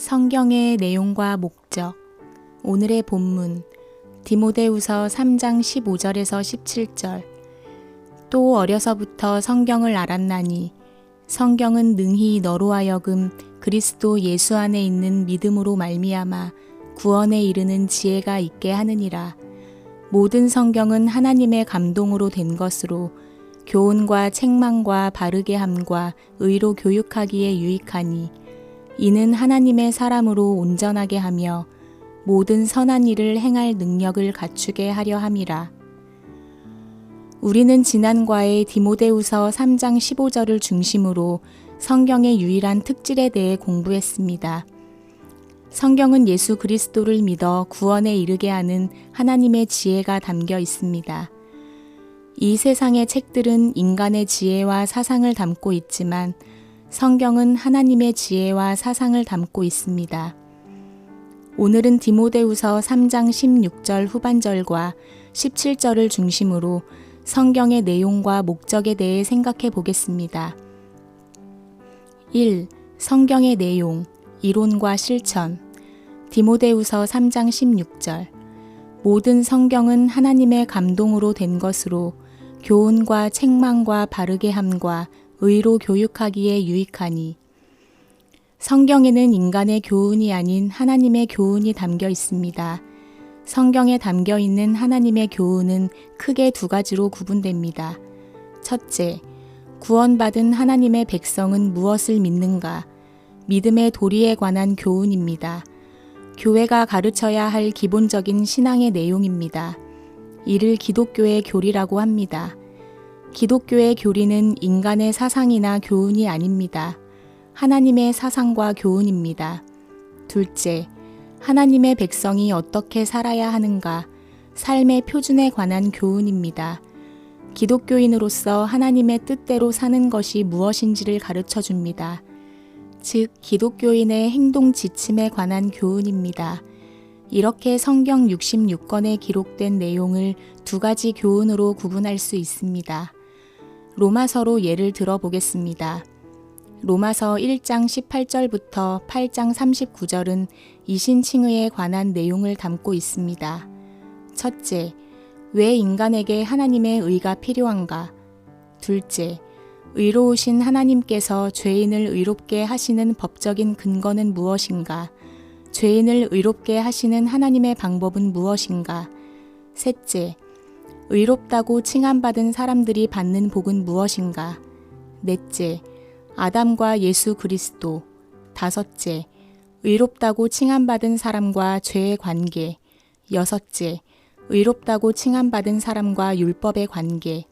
성경의 내용과 목적. 오늘의 본문 디모데후서 3장 15절에서 17절. 또 어려서부터 성경을 알았나니 성경은 능히 너로 하여금 그리스도 예수 안에 있는 믿음으로 말미암아 구원에 이르는 지혜가 있게 하느니라. 모든 성경은 하나님의 감동으로 된 것으로 교훈과 책망과 바르게 함과 의로 교육하기에 유익하니 이는 하나님의 사람으로 온전하게 하며 모든 선한 일을 행할 능력을 갖추게 하려 함이라. 우리는 지난과의 디모데후서 3장 15절을 중심으로 성경의 유일한 특질에 대해 공부했습니다. 성경은 예수 그리스도를 믿어 구원에 이르게 하는 하나님의 지혜가 담겨 있습니다. 이 세상의 책들은 인간의 지혜와 사상을 담고 있지만 성경은 하나님의 지혜와 사상을 담고 있습니다. 오늘은 디모데후서 3장 16절 후반절과 17절을 중심으로 성경의 내용과 목적에 대해 생각해 보겠습니다. 1. 성경의 내용, 이론과 실천. 디모데후서 3장 16절. 모든 성경은 하나님의 감동으로 된 것으로 교훈과 책망과 바르게 함과 의로 교육하기에 유익하니. 성경에는 인간의 교훈이 아닌 하나님의 교훈이 담겨 있습니다. 성경에 담겨 있는 하나님의 교훈은 크게 두 가지로 구분됩니다. 첫째, 구원받은 하나님의 백성은 무엇을 믿는가? 믿음의 도리에 관한 교훈입니다. 교회가 가르쳐야 할 기본적인 신앙의 내용입니다. 이를 기독교의 교리라고 합니다. 기독교의 교리는 인간의 사상이나 교훈이 아닙니다. 하나님의 사상과 교훈입니다. 둘째, 하나님의 백성이 어떻게 살아야 하는가, 삶의 표준에 관한 교훈입니다. 기독교인으로서 하나님의 뜻대로 사는 것이 무엇인지를 가르쳐 줍니다. 즉, 기독교인의 행동 지침에 관한 교훈입니다. 이렇게 성경 66권에 기록된 내용을 두 가지 교훈으로 구분할 수 있습니다. 로마서로 예를 들어보겠습니다. 로마서 1장 18절부터 8장 39절은 이신칭의에 관한 내용을 담고 있습니다. 첫째, 왜 인간에게 하나님의 의가 필요한가? 둘째, 의로우신 하나님께서 죄인을 의롭게 하시는 법적인 근거는 무엇인가? 죄인을 의롭게 하시는 하나님의 방법은 무엇인가? 셋째, 의롭다고 칭함받은 사람들이 받는 복은 무엇인가? 넷째, 아담과 예수 그리스도. 다섯째, 의롭다고 칭함받은 사람과 죄의 관계. 여섯째, 의롭다고 칭함받은 사람과 율법의 관계.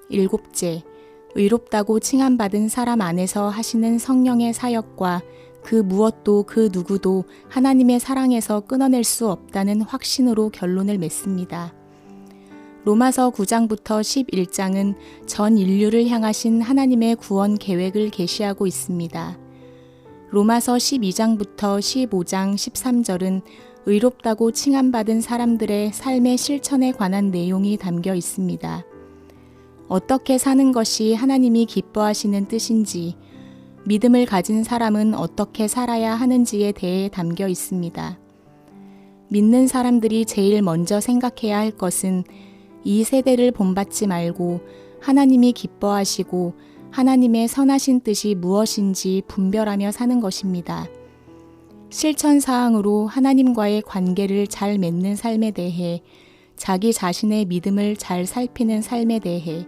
일곱째, 의롭다고 칭함받은 사람 안에서 하시는 성령의 사역과 그 무엇도 그 누구도 하나님의 사랑에서 끊어낼 수 없다는 확신으로 결론을 맺습니다. 로마서 9장부터 11장은 전 인류를 향하신 하나님의 구원 계획을 계시하고 있습니다. 로마서 12장부터 15장 13절은 의롭다고 칭함받은 사람들의 삶의 실천에 관한 내용이 담겨 있습니다. 어떻게 사는 것이 하나님이 기뻐하시는 뜻인지, 믿음을 가진 사람은 어떻게 살아야 하는지에 대해 담겨 있습니다. 믿는 사람들이 제일 먼저 생각해야 할 것은 이 세대를 본받지 말고 하나님이 기뻐하시고 하나님의 선하신 뜻이 무엇인지 분별하며 사는 것입니다. 실천사항으로 하나님과의 관계를 잘 맺는 삶에 대해, 자기 자신의 믿음을 잘 살피는 삶에 대해,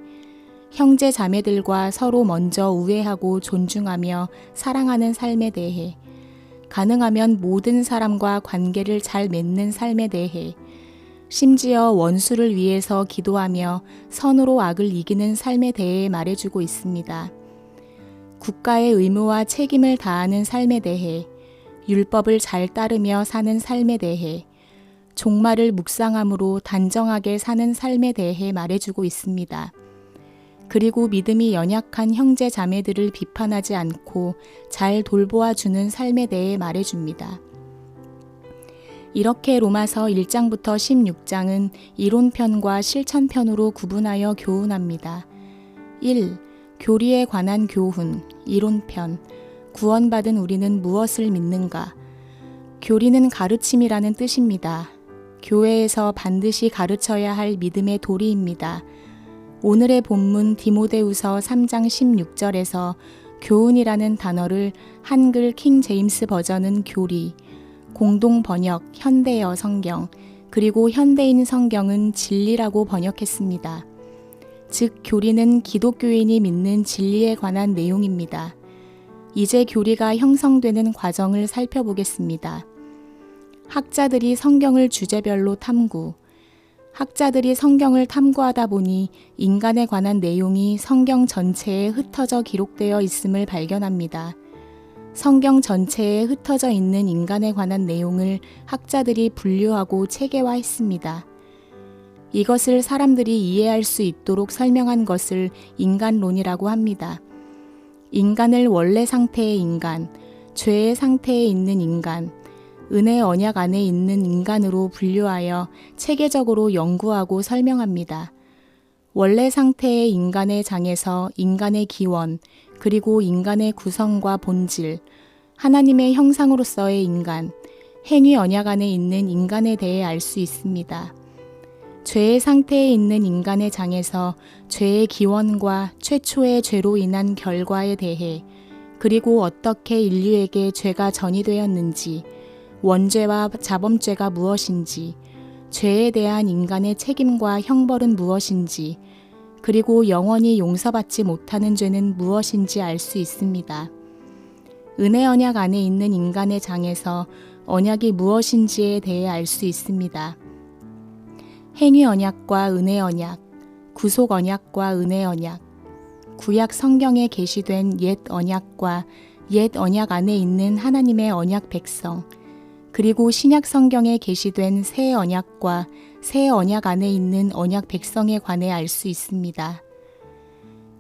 형제 자매들과 서로 먼저 우애하고 존중하며 사랑하는 삶에 대해, 가능하면 모든 사람과 관계를 잘 맺는 삶에 대해, 심지어 원수를 위해서 기도하며 선으로 악을 이기는 삶에 대해 말해주고 있습니다. 국가의 의무와 책임을 다하는 삶에 대해, 율법을 잘 따르며 사는 삶에 대해, 종말을 묵상함으로 단정하게 사는 삶에 대해 말해주고 있습니다. 그리고 믿음이 연약한 형제 자매들을 비판하지 않고 잘 돌보아주는 삶에 대해 말해줍니다. 이렇게 로마서 1장부터 16장은 이론편과 실천편으로 구분하여 교훈합니다. 1. 교리에 관한 교훈, 이론편. 구원받은 우리는 무엇을 믿는가? 교리는 가르침이라는 뜻입니다. 교회에서 반드시 가르쳐야 할 믿음의 도리입니다. 오늘의 본문 디모데후서 3장 16절에서 교훈이라는 단어를 한글 킹 제임스 버전은 교리, 공동 번역 현대어 성경, 그리고 현대인 성경은 진리라고 번역했습니다. 즉, 교리는 기독교인이 믿는 진리에 관한 내용입니다. 이제 교리가 형성되는 과정을 살펴보겠습니다. 학자들이 성경을 주제별로 탐구, 학자들이 성경을 탐구하다 보니 인간에 관한 내용이 성경 전체에 흩어져 기록되어 있음을 발견합니다. 성경 전체에 흩어져 있는 인간에 관한 내용을 학자들이 분류하고 체계화했습니다. 이것을 사람들이 이해할 수 있도록 설명한 것을 인간론이라고 합니다. 인간을 원래 상태의 인간, 죄의 상태에 있는 인간, 은혜 언약 안에 있는 인간으로 분류하여 체계적으로 연구하고 설명합니다. 원래 상태의 인간의 장에서 인간의 기원, 그리고 인간의 구성과 본질, 하나님의 형상으로서의 인간, 행위 언약 안에 있는 인간에 대해 알 수 있습니다. 죄의 상태에 있는 인간의 장에서 죄의 기원과 최초의 죄로 인한 결과에 대해, 그리고 어떻게 인류에게 죄가 전이되었는지, 원죄와 자범죄가 무엇인지, 죄에 대한 인간의 책임과 형벌은 무엇인지, 그리고 영원히 용서받지 못하는 죄는 무엇인지 알 수 있습니다. 은혜 언약 안에 있는 인간의 장에서 언약이 무엇인지에 대해 알 수 있습니다. 행위 언약과 은혜 언약, 구속 언약과 은혜 언약, 구약 성경에 계시된 옛 언약과 옛 언약 안에 있는 하나님의 언약 백성, 그리고 신약 성경에 계시된 새 언약과 새 언약 안에 있는 언약 백성에 관해 알 수 있습니다.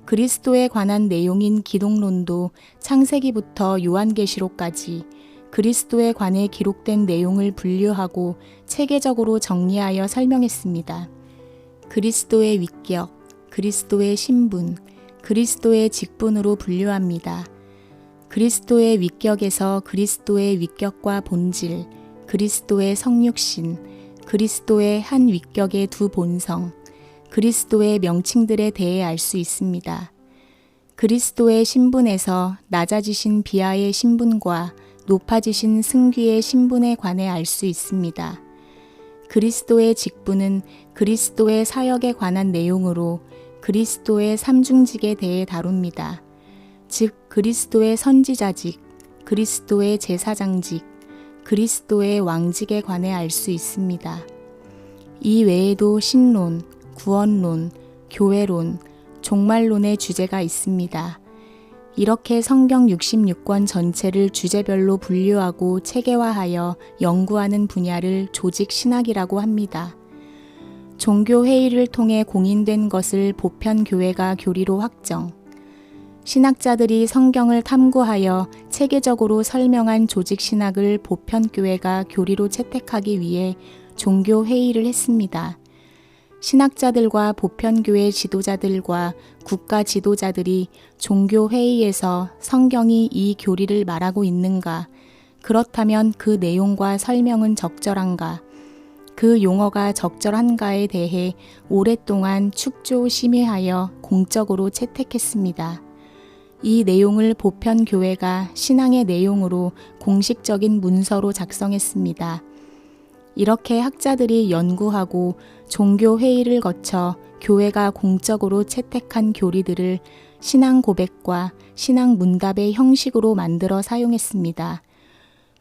그리스도에 관한 내용인 기독론도 창세기부터 요한계시록까지 그리스도에 관해 기록된 내용을 분류하고 체계적으로 정리하여 설명했습니다. 그리스도의 위격, 그리스도의 신분, 그리스도의 직분으로 분류합니다. 그리스도의 위격에서 그리스도의 위격과 본질, 그리스도의 성육신, 그리스도의 한 위격의 두 본성, 그리스도의 명칭들에 대해 알 수 있습니다. 그리스도의 신분에서 낮아지신 비하의 신분과 높아지신 승귀의 신분에 관해 알 수 있습니다. 그리스도의 직분은 그리스도의 사역에 관한 내용으로 그리스도의 삼중직에 대해 다룹니다. 즉, 그리스도의 선지자직, 그리스도의 제사장직, 그리스도의 왕직에 관해 알 수 있습니다. 이 외에도 신론, 구원론, 교회론, 종말론의 주제가 있습니다. 이렇게 성경 66권 전체를 주제별로 분류하고 체계화하여 연구하는 분야를 조직신학이라고 합니다. 종교회의를 통해 공인된 것을 보편교회가 교리로 확정, 신학자들이 성경을 탐구하여 체계적으로 설명한 조직신학을 보편교회가 교리로 채택하기 위해 종교회의를 했습니다. 신학자들과 보편교회 지도자들과 국가 지도자들이 종교회의에서 성경이 이 교리를 말하고 있는가, 그렇다면 그 내용과 설명은 적절한가, 그 용어가 적절한가에 대해 오랫동안 축조심의하여 공적으로 채택했습니다. 이 내용을 보편교회가 신앙의 내용으로 공식적인 문서로 작성했습니다. 이렇게 학자들이 연구하고 종교회의를 거쳐 교회가 공적으로 채택한 교리들을 신앙 고백과 신앙 문답의 형식으로 만들어 사용했습니다.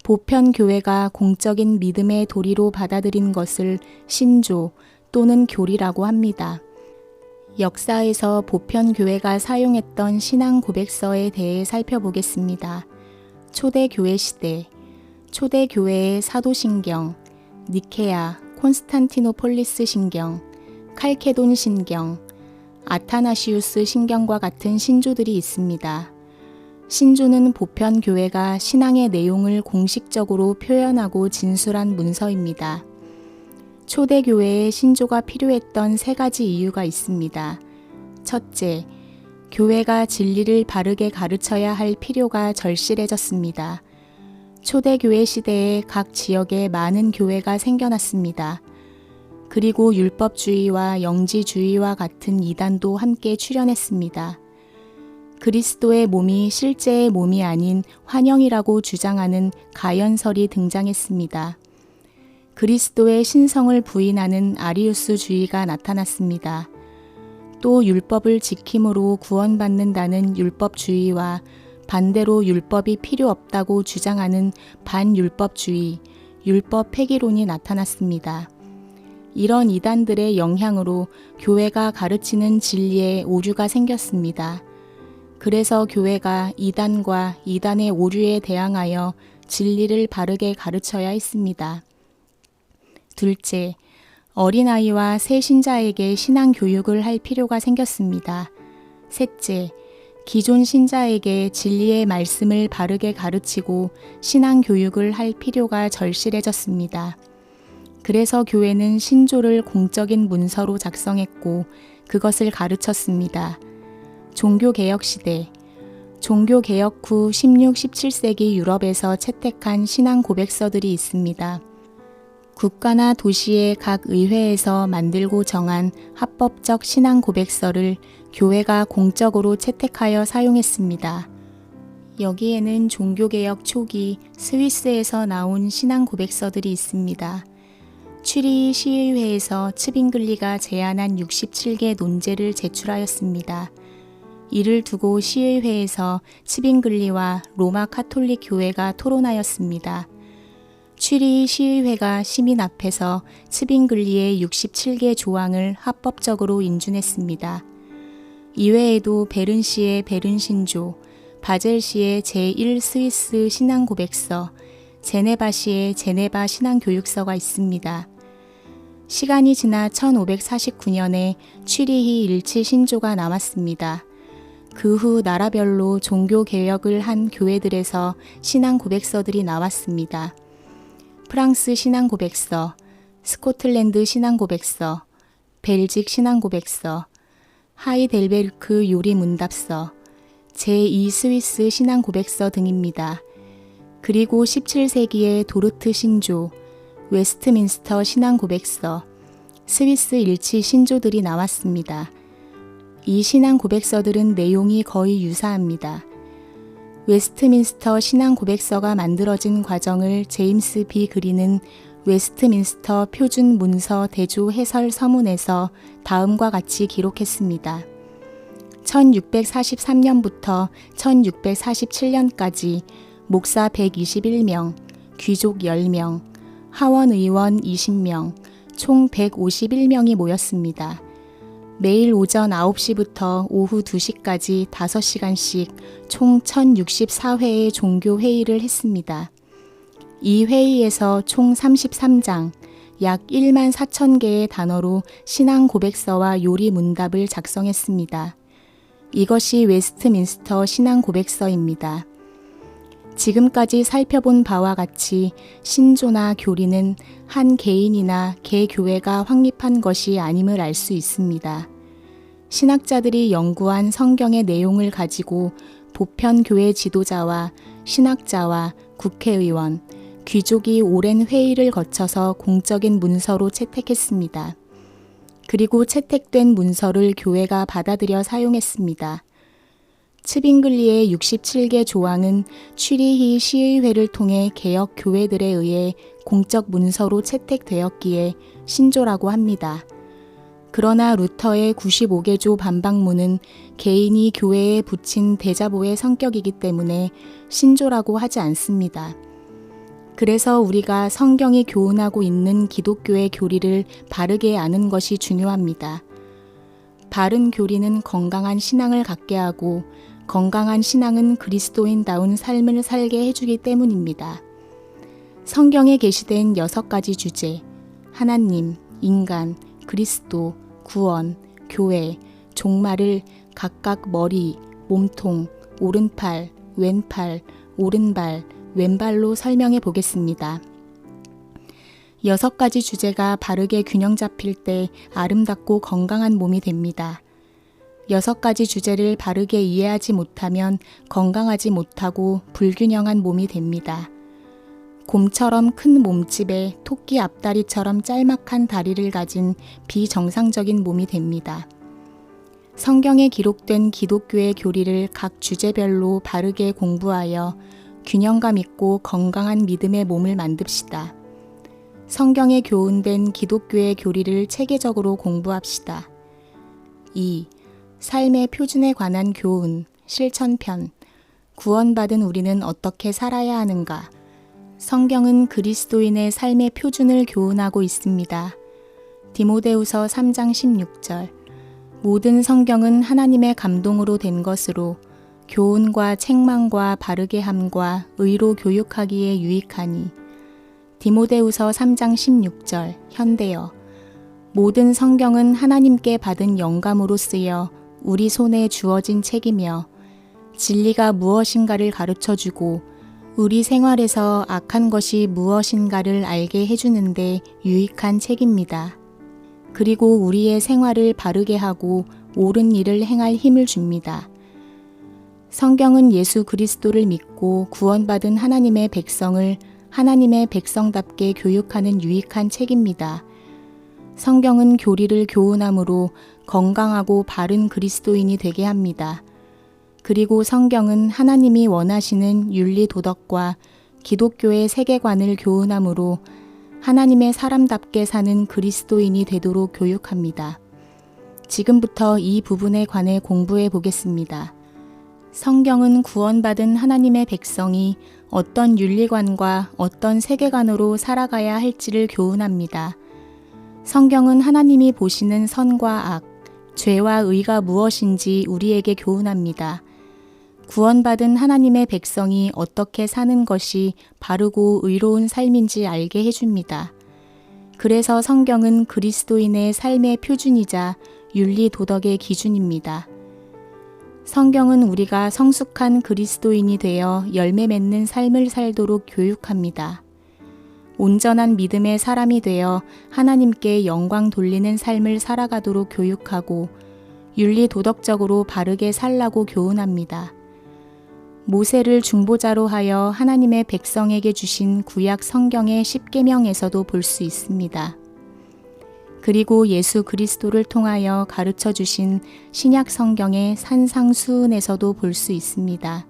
보편교회가 공적인 믿음의 도리로 받아들인 것을 신조 또는 교리라고 합니다. 역사에서 보편교회가 사용했던 신앙 고백서에 대해 살펴보겠습니다. 초대교회 시대, 초대교회의 사도신경, 니케아, 콘스탄티노폴리스 신경, 칼케돈 신경, 아타나시우스 신경과 같은 신조들이 있습니다. 신조는 보편교회가 신앙의 내용을 공식적으로 표현하고 진술한 문서입니다. 초대교회에 신조가 필요했던 세 가지 이유가 있습니다. 첫째, 교회가 진리를 바르게 가르쳐야 할 필요가 절실해졌습니다. 초대교회 시대에 각 지역에 많은 교회가 생겨났습니다. 그리고 율법주의와 영지주의와 같은 이단도 함께 출현했습니다. 그리스도의 몸이 실제의 몸이 아닌 환영이라고 주장하는 가연설이 등장했습니다. 그리스도의 신성을 부인하는 아리우스주의가 나타났습니다. 또 율법을 지킴으로 구원받는다는 율법주의와 반대로 율법이 필요 없다고 주장하는 반율법주의, 율법 폐기론이 나타났습니다. 이런 이단들의 영향으로 교회가 가르치는 진리에 오류가 생겼습니다. 그래서 교회가 이단과 이단의 오류에 대항하여 진리를 바르게 가르쳐야 했습니다. 둘째, 어린아이와 새 신자에게 신앙 교육을 할 필요가 생겼습니다. 셋째, 기존 신자에게 진리의 말씀을 바르게 가르치고 신앙 교육을 할 필요가 절실해졌습니다. 그래서 교회는 신조를 공적인 문서로 작성했고 그것을 가르쳤습니다. 종교개혁 시대, 종교개혁 후 16, 17세기 유럽에서 채택한 신앙 고백서들이 있습니다. 국가나 도시의 각 의회에서 만들고 정한 합법적 신앙 고백서를 교회가 공적으로 채택하여 사용했습니다. 여기에는 종교개혁 초기 스위스에서 나온 신앙 고백서들이 있습니다. 취리히 시의회에서 츠빙글리가 제안한 67개 논제를 제출하였습니다. 이를 두고 시의회에서 츠빙글리와 로마 카톨릭 교회가 토론하였습니다. 취리히 시의회가 시민 앞에서 츠빙글리의 67개 조항을 합법적으로 인준했습니다. 이외에도 베른시의 베른신조, 바젤시의 제1 스위스 신앙고백서, 제네바시의 제네바 신앙교육서가 있습니다. 시간이 지나 1549년에 취리히 일치 신조가 나왔습니다. 그 후 나라별로 종교개혁을 한 교회들에서 신앙고백서들이 나왔습니다. 프랑스 신앙고백서, 스코틀랜드 신앙고백서, 벨직 신앙고백서, 하이델베르크 요리문답서, 제2 스위스 신앙고백서 등입니다. 그리고 17세기의 도르트 신조, 웨스트민스터 신앙고백서, 스위스 일치 신조들이 나왔습니다. 이 신앙고백서들은 내용이 거의 유사합니다. 웨스트민스터 신앙고백서가 만들어진 과정을 제임스 B. 그린은 웨스트민스터 표준 문서 대조 해설 서문에서 다음과 같이 기록했습니다. 1643년부터 1647년까지 목사 121명, 귀족 10명, 하원의원 20명, 총 151명이 모였습니다. 매일 오전 9시부터 오후 2시까지 5시간씩 총 1064회의 종교회의를 했습니다. 이 회의에서 총 33장, 약 1만 4천 개의 단어로 신앙 고백서와 요리 문답을 작성했습니다. 이것이 웨스트민스터 신앙 고백서입니다. 지금까지 살펴본 바와 같이 신조나 교리는 한 개인이나 개교회가 확립한 것이 아님을 알 수 있습니다. 신학자들이 연구한 성경의 내용을 가지고 보편 교회 지도자와 신학자와 국회의원, 귀족이 오랜 회의를 거쳐서 공적인 문서로 채택했습니다. 그리고 채택된 문서를 교회가 받아들여 사용했습니다. 츠빙글리의 67개 조항은 취리히 시의회를 통해 개혁 교회들에 의해 공적 문서로 채택되었기에 신조라고 합니다. 그러나 루터의 95개조 반박문은 개인이 교회에 붙인 대자보의 성격이기 때문에 신조라고 하지 않습니다. 그래서 우리가 성경이 교훈하고 있는 기독교의 교리를 바르게 아는 것이 중요합니다. 바른 교리는 건강한 신앙을 갖게 하고 건강한 신앙은 그리스도인다운 삶을 살게 해주기 때문입니다. 성경에 게시된 6가지 주제, 하나님, 인간, 그리스도, 구원, 교회, 종말을 각각 머리, 몸통, 오른팔, 왼팔, 오른발, 왼발로 설명해 보겠습니다. 6가지 주제가 바르게 균형 잡힐 때 아름답고 건강한 몸이 됩니다. 6가지 주제를 바르게 이해하지 못하면 건강하지 못하고 불균형한 몸이 됩니다. 곰처럼 큰 몸집에 토끼 앞다리처럼 짤막한 다리를 가진 비정상적인 몸이 됩니다. 성경에 기록된 기독교의 교리를 각 주제별로 바르게 공부하여 균형감 있고 건강한 믿음의 몸을 만듭시다. 성경에 교훈된 기독교의 교리를 체계적으로 공부합시다. 2. 삶의 표준에 관한 교훈, 실천편. 구원받은 우리는 어떻게 살아야 하는가? 성경은 그리스도인의 삶의 표준을 교훈하고 있습니다. 디모데후서 3장 16절. 모든 성경은 하나님의 감동으로 된 것으로 교훈과 책망과 바르게 함과 의로 교육하기에 유익하니. 디모데후서 3장 16절 현대어. 모든 성경은 하나님께 받은 영감으로 쓰여 우리 손에 주어진 책이며 진리가 무엇인가를 가르쳐주고 우리 생활에서 악한 것이 무엇인가를 알게 해주는데 유익한 책입니다. 그리고 우리의 생활을 바르게 하고 옳은 일을 행할 힘을 줍니다. 성경은 예수 그리스도를 믿고 구원받은 하나님의 백성을 하나님의 백성답게 교육하는 유익한 책입니다. 성경은 교리를 교훈함으로 건강하고 바른 그리스도인이 되게 합니다. 그리고 성경은 하나님이 원하시는 윤리 도덕과 기독교의 세계관을 교훈함으로 하나님의 사람답게 사는 그리스도인이 되도록 교육합니다. 지금부터 이 부분에 관해 공부해 보겠습니다. 성경은 구원받은 하나님의 백성이 어떤 윤리관과 어떤 세계관으로 살아가야 할지를 교훈합니다. 성경은 하나님이 보시는 선과 악, 죄와 의가 무엇인지 우리에게 교훈합니다. 구원받은 하나님의 백성이 어떻게 사는 것이 바르고 의로운 삶인지 알게 해줍니다. 그래서 성경은 그리스도인의 삶의 표준이자 윤리 도덕의 기준입니다. 성경은 우리가 성숙한 그리스도인이 되어 열매 맺는 삶을 살도록 교육합니다. 온전한 믿음의 사람이 되어 하나님께 영광 돌리는 삶을 살아가도록 교육하고 윤리 도덕적으로 바르게 살라고 교훈합니다. 모세를 중보자로 하여 하나님의 백성에게 주신 구약 성경의 십계명에서도 볼 수 있습니다. 그리고 예수 그리스도를 통하여 가르쳐 주신 신약 성경의 산상수훈에서도 볼 수 있습니다.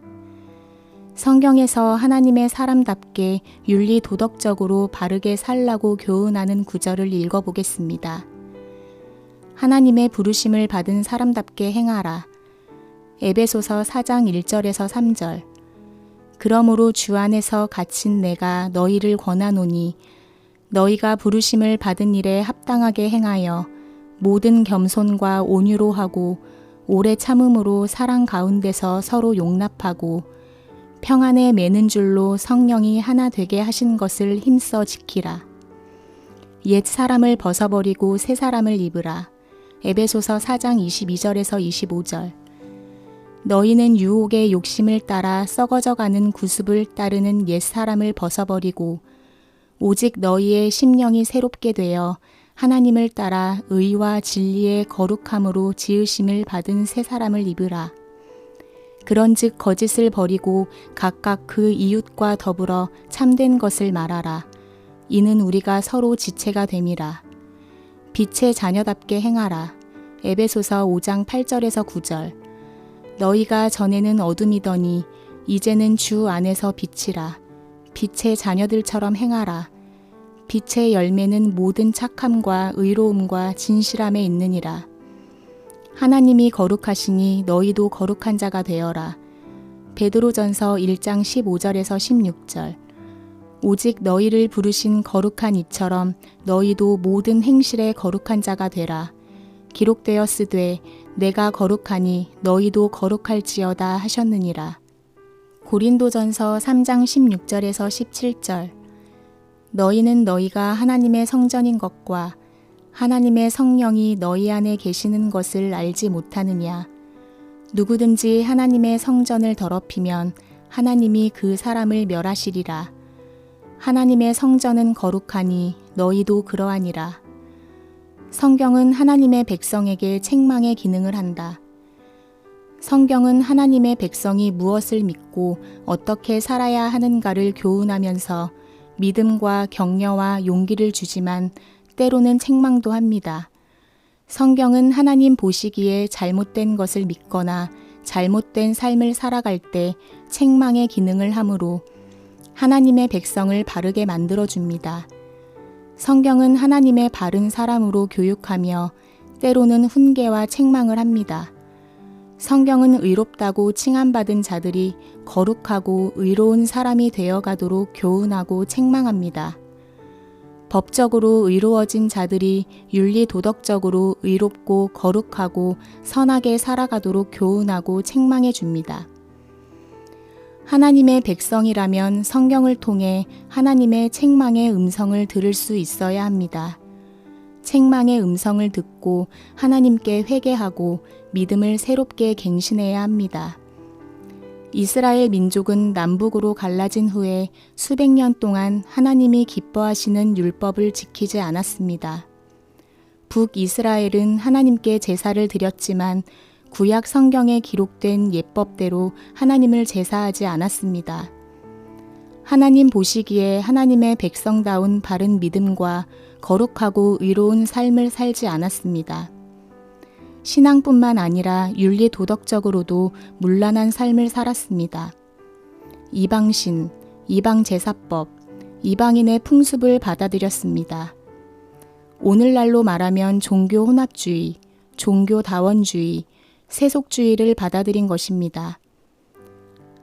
성경에서 하나님의 사람답게 윤리 도덕적으로 바르게 살라고 교훈하는 구절을 읽어보겠습니다. 하나님의 부르심을 받은 사람답게 행하라. 에베소서 4장 1절에서 3절. 그러므로 주 안에서 갇힌 내가 너희를 권하노니 너희가 부르심을 받은 일에 합당하게 행하여 모든 겸손과 온유로 하고 오래 참음으로 사랑 가운데서 서로 용납하고 평안에 매는 줄로 성령이 하나 되게 하신 것을 힘써 지키라. 옛 사람을 벗어버리고 새 사람을 입으라. 에베소서 4장 22절에서 25절. 너희는 유혹의 욕심을 따라 썩어져가는 구습을 따르는 옛 사람을 벗어버리고 오직 너희의 심령이 새롭게 되어 하나님을 따라 의와 진리의 거룩함으로 지으심을 받은 새 사람을 입으라. 그런즉 거짓을 버리고 각각 그 이웃과 더불어 참된 것을 말하라. 이는 우리가 서로 지체가 됨이라. 빛의 자녀답게 행하라. 에베소서 5장 8절에서 9절. 너희가 전에는 어둠이더니 이제는 주 안에서 빛이라. 빛의 자녀들처럼 행하라. 빛의 열매는 모든 착함과 의로움과 진실함에 있느니라. 하나님이 거룩하시니 너희도 거룩한 자가 되어라. 베드로전서 1장 15절에서 16절. 오직 너희를 부르신 거룩한 이처럼 너희도 모든 행실에 거룩한 자가 되라. 기록되었으되 내가 거룩하니 너희도 거룩할지어다 하셨느니라. 고린도전서 3장 16절에서 17절. 너희는 너희가 하나님의 성전인 것과 하나님의 성령이 너희 안에 계시는 것을 알지 못하느냐. 누구든지 하나님의 성전을 더럽히면 하나님이 그 사람을 멸하시리라. 하나님의 성전은 거룩하니 너희도 그러하니라. 성경은 하나님의 백성에게 책망의 기능을 한다. 성경은 하나님의 백성이 무엇을 믿고 어떻게 살아야 하는가를 교훈하면서 믿음과 격려와 용기를 주지만 때로는 책망도 합니다. 성경은 하나님 보시기에 잘못된 것을 믿거나 잘못된 삶을 살아갈 때 책망의 기능을 하므로 하나님의 백성을 바르게 만들어줍니다. 성경은 하나님의 바른 사람으로 교육하며 때로는 훈계와 책망을 합니다. 성경은 의롭다고 칭함받은 자들이 거룩하고 의로운 사람이 되어가도록 교훈하고 책망합니다. 법적으로 의로워진 자들이 윤리 도덕적으로 의롭고 거룩하고 선하게 살아가도록 교훈하고 책망해 줍니다. 하나님의 백성이라면 성경을 통해 하나님의 책망의 음성을 들을 수 있어야 합니다. 책망의 음성을 듣고 하나님께 회개하고 믿음을 새롭게 갱신해야 합니다. 이스라엘 민족은 남북으로 갈라진 후에 수백 년 동안 하나님이 기뻐하시는 율법을 지키지 않았습니다. 북이스라엘은 하나님께 제사를 드렸지만 구약 성경에 기록된 예법대로 하나님을 제사하지 않았습니다. 하나님 보시기에 하나님의 백성다운 바른 믿음과 거룩하고 의로운 삶을 살지 않았습니다. 신앙뿐만 아니라 윤리 도덕적으로도 문란한 삶을 살았습니다. 이방신, 이방제사법, 이방인의 풍습을 받아들였습니다. 오늘날로 말하면 종교 혼합주의, 종교 다원주의, 세속주의를 받아들인 것입니다.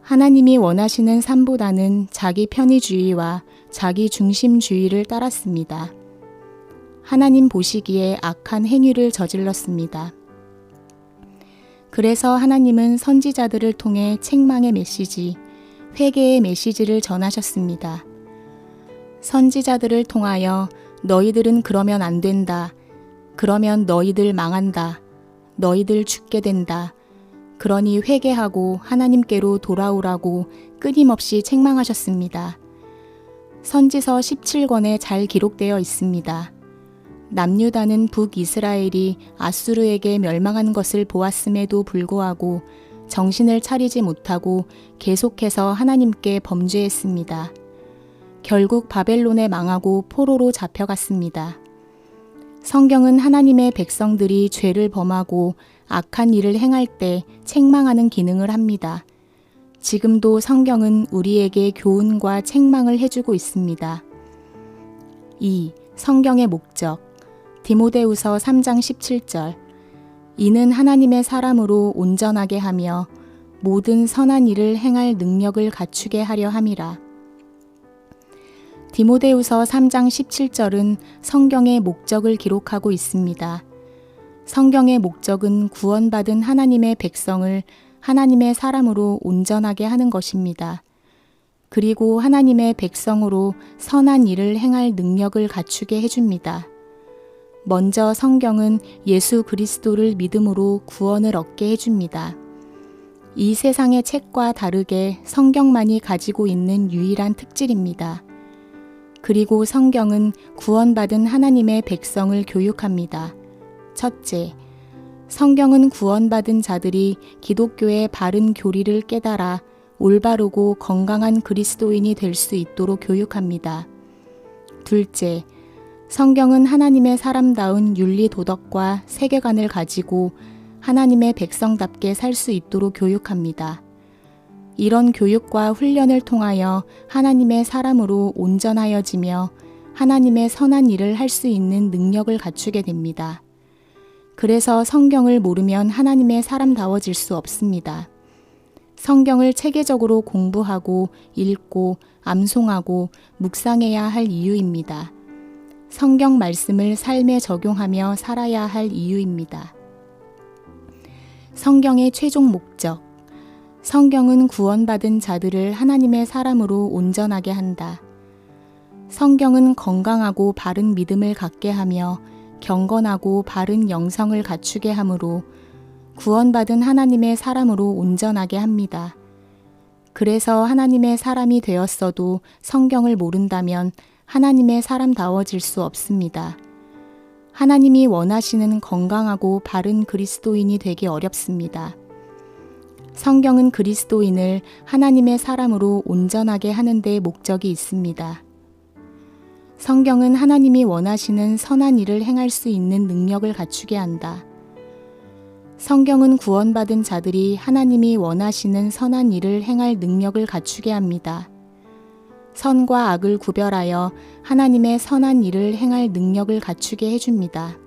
하나님이 원하시는 삶보다는 자기 편의주의와 자기 중심주의를 따랐습니다. 하나님 보시기에 악한 행위를 저질렀습니다. 그래서 하나님은 선지자들을 통해 책망의 메시지, 회개의 메시지를 전하셨습니다. 선지자들을 통하여 너희들은 그러면 안 된다. 그러면 너희들 망한다. 너희들 죽게 된다. 그러니 회개하고 하나님께로 돌아오라고 끊임없이 책망하셨습니다. 선지서 17권에 잘 기록되어 있습니다. 남유다는 북이스라엘이 아수르에게 멸망한 것을 보았음에도 불구하고 정신을 차리지 못하고 계속해서 하나님께 범죄했습니다. 결국 바벨론에 망하고 포로로 잡혀갔습니다. 성경은 하나님의 백성들이 죄를 범하고 악한 일을 행할 때 책망하는 기능을 합니다. 지금도 성경은 우리에게 교훈과 책망을 해주고 있습니다. 2. 성경의 목적. 디모데후서 3장 17절. 이는 하나님의 사람으로 온전하게 하며 모든 선한 일을 행할 능력을 갖추게 하려 함이라. 디모데후서 3장 17절은 성경의 목적을 기록하고 있습니다. 성경의 목적은 구원받은 하나님의 백성을 하나님의 사람으로 온전하게 하는 것입니다. 그리고 하나님의 백성으로 선한 일을 행할 능력을 갖추게 해줍니다. 먼저 성경은 예수 그리스도를 믿음으로 구원을 얻게 해줍니다. 이 세상의 책과 다르게 성경만이 가지고 있는 유일한 특질입니다. 그리고 성경은 구원받은 하나님의 백성을 교육합니다. 첫째, 성경은 구원받은 자들이 기독교의 바른 교리를 깨달아 올바르고 건강한 그리스도인이 될 수 있도록 교육합니다. 둘째, 성경은 하나님의 사람다운 윤리 도덕과 세계관을 가지고 하나님의 백성답게 살 수 있도록 교육합니다. 이런 교육과 훈련을 통하여 하나님의 사람으로 온전하여지며 하나님의 선한 일을 할 수 있는 능력을 갖추게 됩니다. 그래서 성경을 모르면 하나님의 사람다워질 수 없습니다. 성경을 체계적으로 공부하고 읽고 암송하고 묵상해야 할 이유입니다. 성경 말씀을 삶에 적용하며 살아야 할 이유입니다. 성경의 최종 목적. 성경은 구원받은 자들을 하나님의 사람으로 온전하게 한다. 성경은 건강하고 바른 믿음을 갖게 하며 경건하고 바른 영성을 갖추게 하므로 구원받은 하나님의 사람으로 온전하게 합니다. 그래서 하나님의 사람이 되었어도 성경을 모른다면 하나님의 사람다워질 수 없습니다. 하나님이 원하시는 건강하고 바른 그리스도인이 되기 어렵습니다. 성경은 그리스도인을 하나님의 사람으로 온전하게 하는 데 목적이 있습니다. 성경은 하나님이 원하시는 선한 일을 행할 수 있는 능력을 갖추게 한다. 성경은 구원받은 자들이 하나님이 원하시는 선한 일을 행할 능력을 갖추게 합니다. 선과 악을 구별하여 하나님의 선한 일을 행할 능력을 갖추게 해줍니다.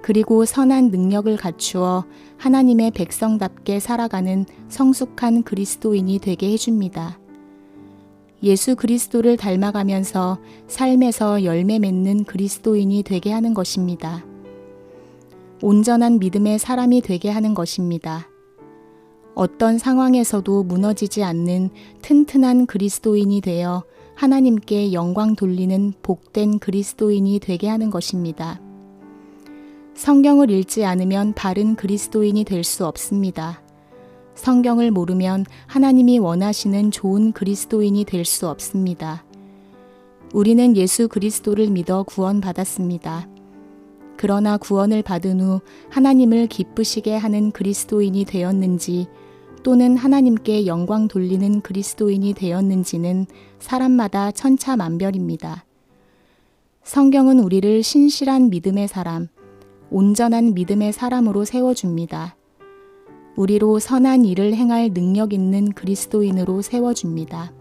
그리고 선한 능력을 갖추어 하나님의 백성답게 살아가는 성숙한 그리스도인이 되게 해줍니다. 예수 그리스도를 닮아가면서 삶에서 열매 맺는 그리스도인이 되게 하는 것입니다. 온전한 믿음의 사람이 되게 하는 것입니다. 어떤 상황에서도 무너지지 않는 튼튼한 그리스도인이 되어 하나님께 영광 돌리는 복된 그리스도인이 되게 하는 것입니다. 성경을 읽지 않으면 바른 그리스도인이 될 수 없습니다. 성경을 모르면 하나님이 원하시는 좋은 그리스도인이 될 수 없습니다. 우리는 예수 그리스도를 믿어 구원받았습니다. 그러나 구원을 받은 후 하나님을 기쁘시게 하는 그리스도인이 되었는지 또는 하나님께 영광 돌리는 그리스도인이 되었는지는 사람마다 천차만별입니다. 성경은 우리를 신실한 믿음의 사람, 온전한 믿음의 사람으로 세워줍니다. 우리로 선한 일을 행할 능력 있는 그리스도인으로 세워줍니다.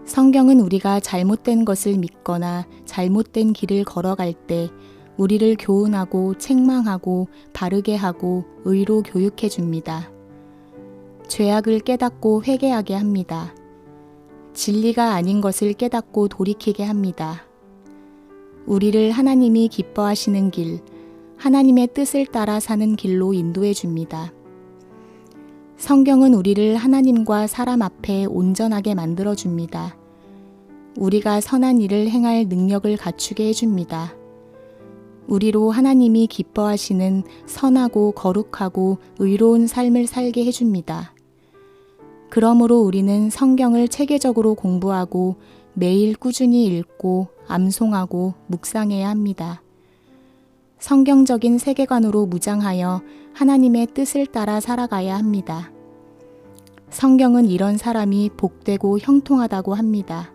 성경은 우리가 잘못된 것을 믿거나 잘못된 길을 걸어갈 때 우리를 교훈하고 책망하고 바르게 하고 의로 교육해 줍니다. 죄악을 깨닫고 회개하게 합니다. 진리가 아닌 것을 깨닫고 돌이키게 합니다. 우리를 하나님이 기뻐하시는 길, 하나님의 뜻을 따라 사는 길로 인도해 줍니다. 성경은 우리를 하나님과 사람 앞에 온전하게 만들어 줍니다. 우리가 선한 일을 행할 능력을 갖추게 해줍니다. 우리로 하나님이 기뻐하시는 선하고 거룩하고 의로운 삶을 살게 해줍니다. 그러므로 우리는 성경을 체계적으로 공부하고 매일 꾸준히 읽고 암송하고 묵상해야 합니다. 성경적인 세계관으로 무장하여 하나님의 뜻을 따라 살아가야 합니다. 성경은 이런 사람이 복되고 형통하다고 합니다.